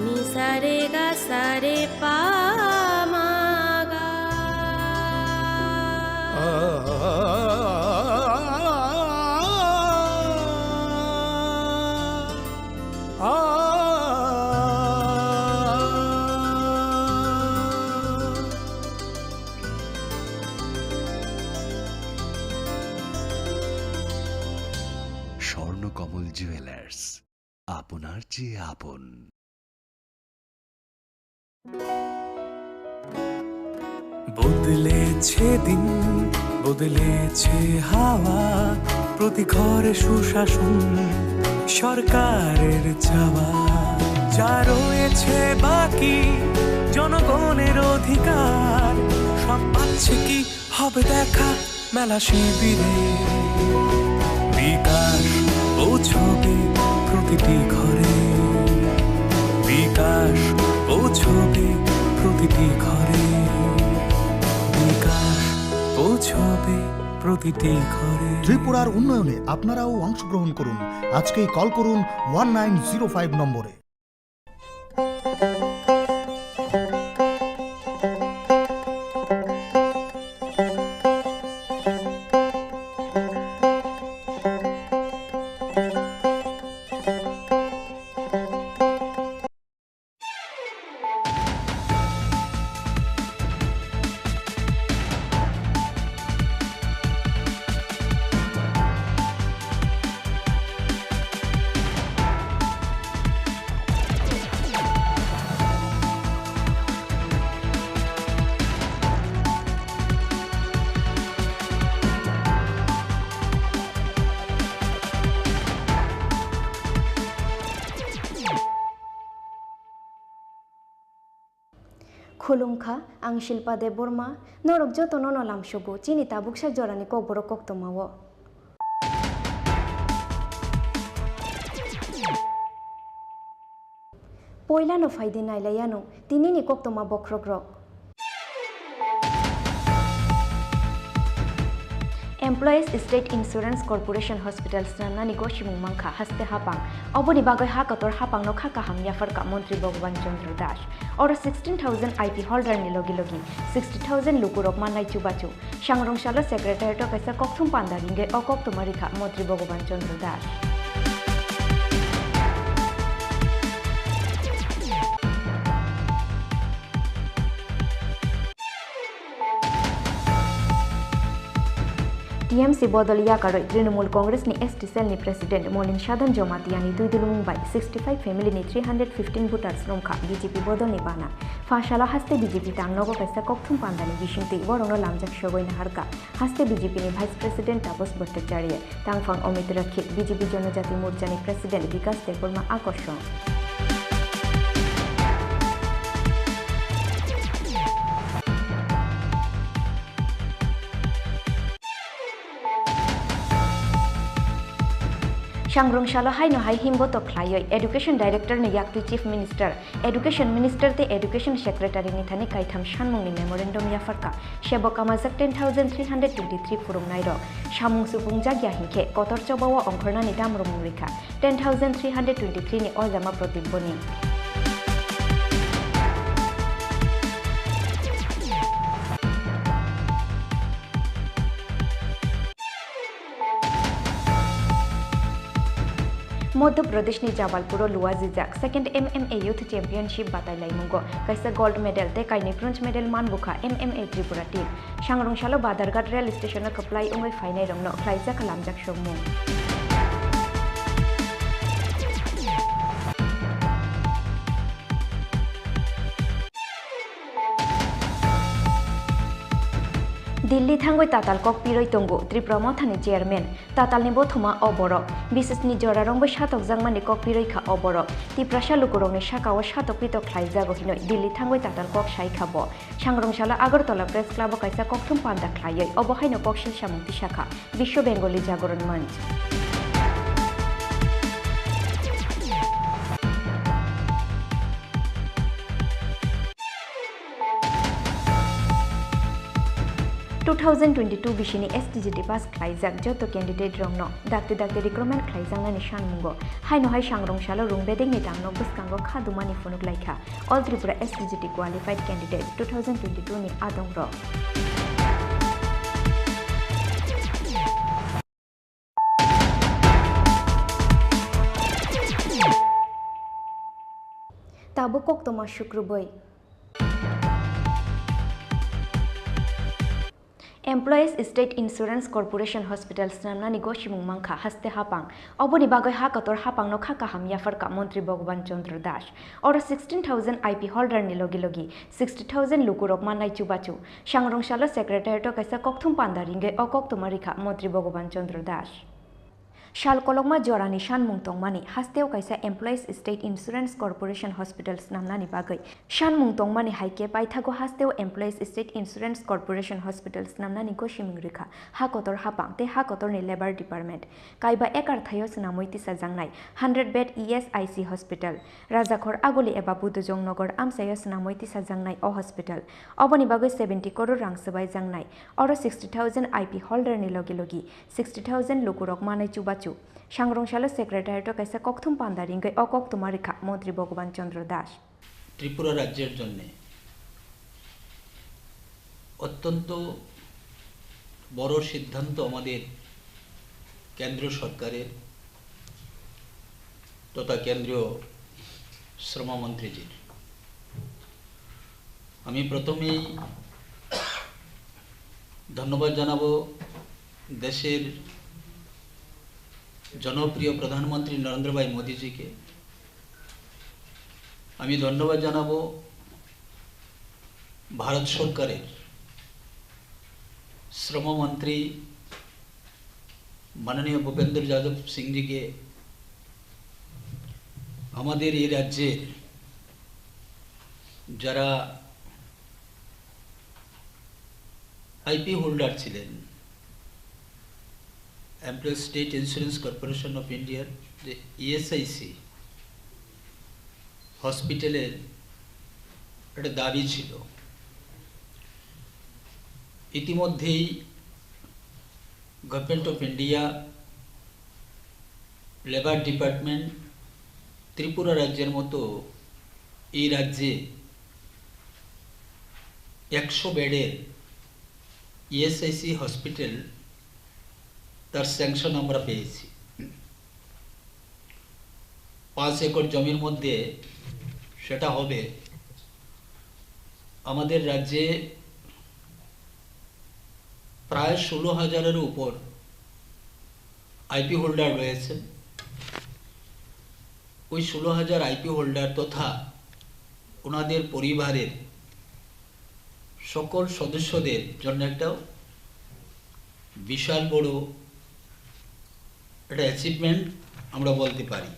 নি সা রে গা সা রে পা মা গা। স্বর্ণকমল জুয়েলার্স, আপনার চেয়ে আপন। বদলেছে দিন, বদলেছে হাওয়া, প্রতি ঘরে সুশাসন সরকারের চাওয়া। যা রয়েছে বাকি জনগণের অধিকার, সব পাচ্ছে কি হবে দেখা মেলা শিবিরে। বিকাশ পৌঁছবে প্রতিটি ঘরে, বিকাশ পৌঁছবে প্রতিটি ঘরে, বিকাশ পৌঁছবে প্রতিটি ঘরে। ত্রিপুরার উন্নয়নে আপনারাও অংশগ্রহণ করুন। আজকেই কল করুন 1905 নম্বরে। खुलुमखा आं शिल्पा देव बर्मा नरक जतन नलामसुबु चिनि ताबुकसा जरानि ककबरक कक्तमावो पयलानो फायदे नायलायानो तिनिनि कक्तमा बख्रग्रक Employees State Insurance Corporation Hospitals Nani Goshimung Mangkha Haste Hapang Oboni Bagoy Hakator Hapang no Khakaham Yafarka Montri Bhagwan Chandra Dash or 16,000 IP holder ni logi logi 60,000 Lukurok Manai Chubachu Shangrong Shala Secretary to Kaisa Kokthum Pandaringe Okok Tumarika Montri Bhagwan Chandra Dash TMC Bodolia Karoi Trinamool Congress ni ST Cell ni President Molin Shadan Jomatiani Tuidulu Mumbai 65 family ni 315 voters Romkha BJP Bodol ni Bana Fashala Haste BJP Tang Nogo Kaisa Kokthum Pandani Bishinti Worono Lamjak Shogoi na Harka Haste BJP ni Vice President Tabos Bhattacharya Tangfang Omit Rakhi BJP Jonojati Morcha ni President Vikas Deborma Akoshon Shangrong Shala Hai no Hai Himbo to Klayoi Education Director ni Yaktu Chief Minister Education Minister te Education Secretary ni Thani Kaitham Shanmung ni Memorandum Yafarka Shebokama 10,323 Furum Nairo Shamung Supung Jagya Hinke Kotor Chobawa Ongkorna ni Damrum Murika 10,323 ni Ozama Protiboni Madhya Pradesh नि जाबालपुर लुआ जिजाक second MMA youth championship बाताइलाई मुंगो कैसा gold medal ते काइनि bronze medal मानबुखा MMA Tripura team सांग्रंशालो बादारघाट रेल स्टेशन खप्लाई उंगै फाइनाय रंगनो ख्लाइजा खालामजाक शमु दिल्ली थांगoi ताताल कक पिरoi tongo त्रिपुरा मथानि चेयरमैन तातालनि बथमा अबरक बिसेसनि जरारंबो सातक जांमानि कक पिरoi खा अबरक तिप्रासा लुकुरंनि साकाव सातक पितक ख्लाइजागो हिनै दिल्ली थांगoi ताताल कक साइखाबो सांग्रंशाला आगरतला प्रेस क्लाब काइसा ककथुम पान्दा ख्लायै अबहायनो ककसिल सामुंति शाखा विश्व बेंगली जागरण मंच 2022 bishini STGT pass khlaijak joto candidate rongno dakte recruitment khlaijangnani sanmungo haino hai sangrong salo rungbeding ni tangno buskango khadumani funuk laikha all Tripura STGT qualified candidate 2022 ni adongro tabukok toma shukrubai Employees State Insurance Corporation Hospital Snamnani Goshimung Mangkha haste hapang oboni bagai hakator hapang no khaka hamya farka Montri Bhagwan Chandra Das or 16,000 IP holder ni logi 60,000 lukurok manai chubachu sangrong salo secretary to kaisa kokthum pandaringe okok tumarikha Montri Bhagwan Chandra Das Shal kolokma jorani shanmung tongmani hasteo kaisa Employees State Insurance Corporation Hospitals namnani bagai shanmung tongmani haike paithago hasteo Employees State Insurance Corporation Hospitals namnani goshiming rikha hakotor hapang te hakotor ni labor department kaiba ekar thayo snamoiti sajangnai 100 bed ESIC Hospital Rajakhor Agoli eba Budojong Nagar amsayo snamoiti sajangnai o hospital oboni bagai 70 crore rang sabai jangnai oro 60,000 IP holder ni logi 60,000 lukurok manai chuba Shangrongshalo Secretary to kaisa kokthum pandaringe okok tumarikha Montri Bhagwan Chandra Das Tripura রাজ্যের জন্য অত্যন্ত বড় সিদ্ধান্ত আমাদের কেন্দ্র সরকারের তথা কেন্দ্রীয় শ্রমমন্ত্রীজির আমি প্রথমেই ধন্যবাদ জানাবো দেশের জনপ্রিয় প্রধানমন্ত্রী নরেন্দ্র ভাই মোদিজিকে আমি ধন্যবাদ জানাবো ভারত সরকারের শ্রমমন্ত্রী মাননীয় ভূপেন্দ্র যাদব সিংজিকে আমাদের এই রাজ্যের যারা আইপি হোল্ডার ছিলেন Employees State Insurance Corporation of India যে ESIC হসপিটালের একটা দাবি ছিল ইতিমধ্যেই government of India labour department Tripura রাজ্যের মতো এই রাজ্যে 100 বেডের ESIC হসপিটাল তার স্যাংশন আমরা পেয়েছি 5 একর জমির মধ্যে সেটা হবে আমাদের রাজ্যে প্রায় 16,000-এর উপর আইপি হোল্ডার রয়েছে ওই 16,000 আইপি হোল্ডার তথা ওনাদের পরিবারের সকল সদস্যদের জন্য একটা বিশাল বড় একটা অ্যাচিভমেন্ট আমরা বলতে পারি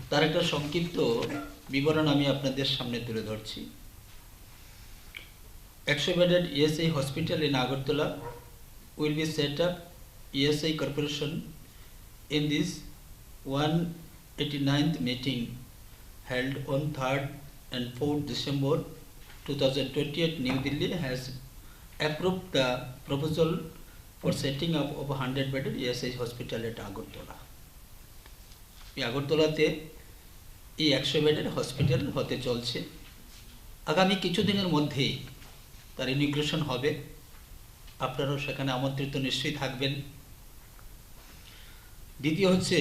তার একটা সংক্ষিপ্ত বিবরণ আমি আপনাদের সামনে তুলে ধরছি 100 bedded ESI hospital in Agartala will be set up ESI corporation in this 189th meeting held on 3rd and 4th December 2020 at New Delhi has approved the proposal for setting up of a 100-bedded ESI hospital at Agartala. এই আগরতলাতে এই 100 বেডের hospital হতে চলছে আগামী কিছুদিনের মধ্যেই তার ইনিগ্রেশন হবে আপনারাও সেখানে আমন্ত্রিত নিশ্চয়ই থাকবেন দ্বিতীয় হচ্ছে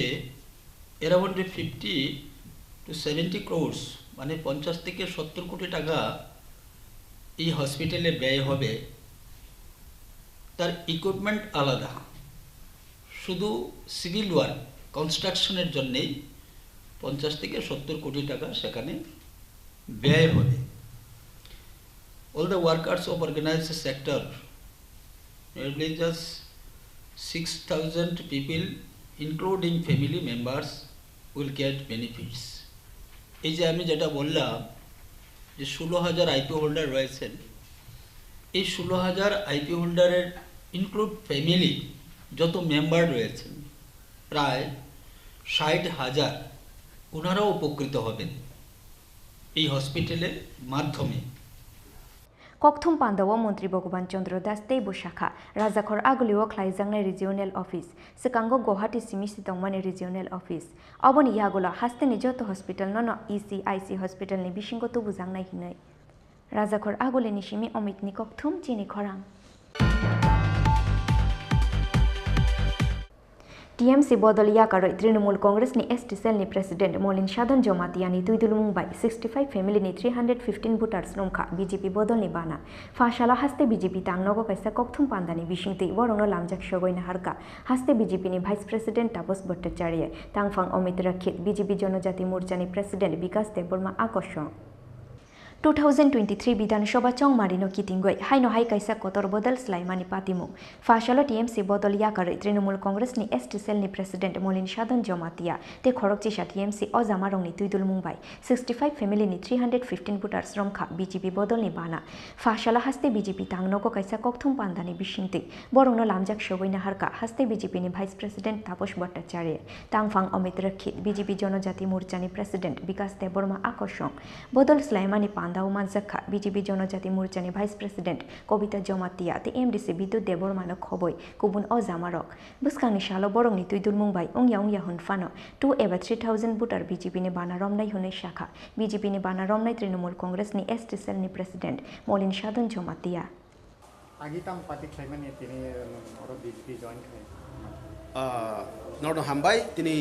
অ্যারাউন্ড 50 to 70 crores মানে 50 থেকে 70 কোটি টাকা এই হসপিটালে ব্যয় হবে তার ইকুইপমেন্ট আলাদা শুধু সিভিল ওয়ার্ক কনস্ট্রাকশনের জন্যই 50 থেকে 70 কোটি টাকা সেখানে ব্যয় হবে all the workers of organized sector nearly just 6,000 people including family members will get benefits এই যে আমি যেটা বললাম যে 16,000 আইপি হোল্ডার রয়েছেন এই 16,000 আইপি হোল্ডারের ইনক্লুড ফ্যামিলি যত মেম্বার রয়েছেন প্রায় 60,000 ওনারাও উপকৃত হবেন এই হসপিটালের মাধ্যমে kokthum pandawo mantri bhagwan chandra das tei bo shakha rajakhor aguliwo khlaijangnai regional office sekango guwahati simi sitongmani regional office oboni yagola hasteni joto hospital nono ECIC hospital ni bisingo tubujangnai hinai rajakhor agulini simi omitni kokthum chini khorang TMC bodol yakaroi Trinamool Congress ni ST cell ni president Molin Sadhan Jomatiani tuidulung bai 65 family ni 315 voters nomkha BJP bodol ni bana fashala haste BJP tangnogo kaisa kokthum pandani bisingti borongno lamjak sogoina harka haste BJP ni vice president Tapos Bhattacharya tangfang Omit Rakhit BJP Jonojati Morcha ni president Vikas Deborma akosho 2023 বিধানসভা চংমারিনো কিতিংগই হাইনো high কাইসা কতর বদল স্লাইমানি পাতিমু ফাশালো TMC বদল ইয়াকারে তৃণমূল কংগ্রেস নি ST sell নি president মলিন সাধন জমাতিয়া তে খরকচিসা TMC অজামারং নি তুইদুল Mumbai 65 family নি 315 voters রমখা BJP বদল নি বানা ফাশালা হাস্তে বিজেপি তাংনগো কাইসা kokthum পান্দানি বিশিংতি বরংনো লামজাক সগৈনা হারকা হাস্তে বিজেপি নি vice president Tapas Bhattacharya তাংফাং Amit Rakshit BJP জনজাতি মোর্চা নি প্রেসিডেন্ট বিকাশ দেববর্মা আকর্ষণ বদল স্লাইমানি দাও মানজাখা বিজেপি জনজাতি মোর্চানি ভাইস প্রেসিডেন্ট কবিতা জমাতিয়া তে এমডিসি বিদ্যুৎ দেববর্মানো খবই কুবুন অজামারক বুসকাংনি সালো বরংনি তুইদুল মুম্বাই উংয়া হুনফানো 2 এবা 3000 ভোটার বিজেপি নি বানা রমনাই হুনে শাখা বিজেপি নি বানা রমনাই তৃণমূল কংগ্রেস নি এসটি সেল নি প্রেসিডেন্ট মলিন সাধন Jamatia Agitam patik saimani tini oro BJP join khai. Nord Hambai tini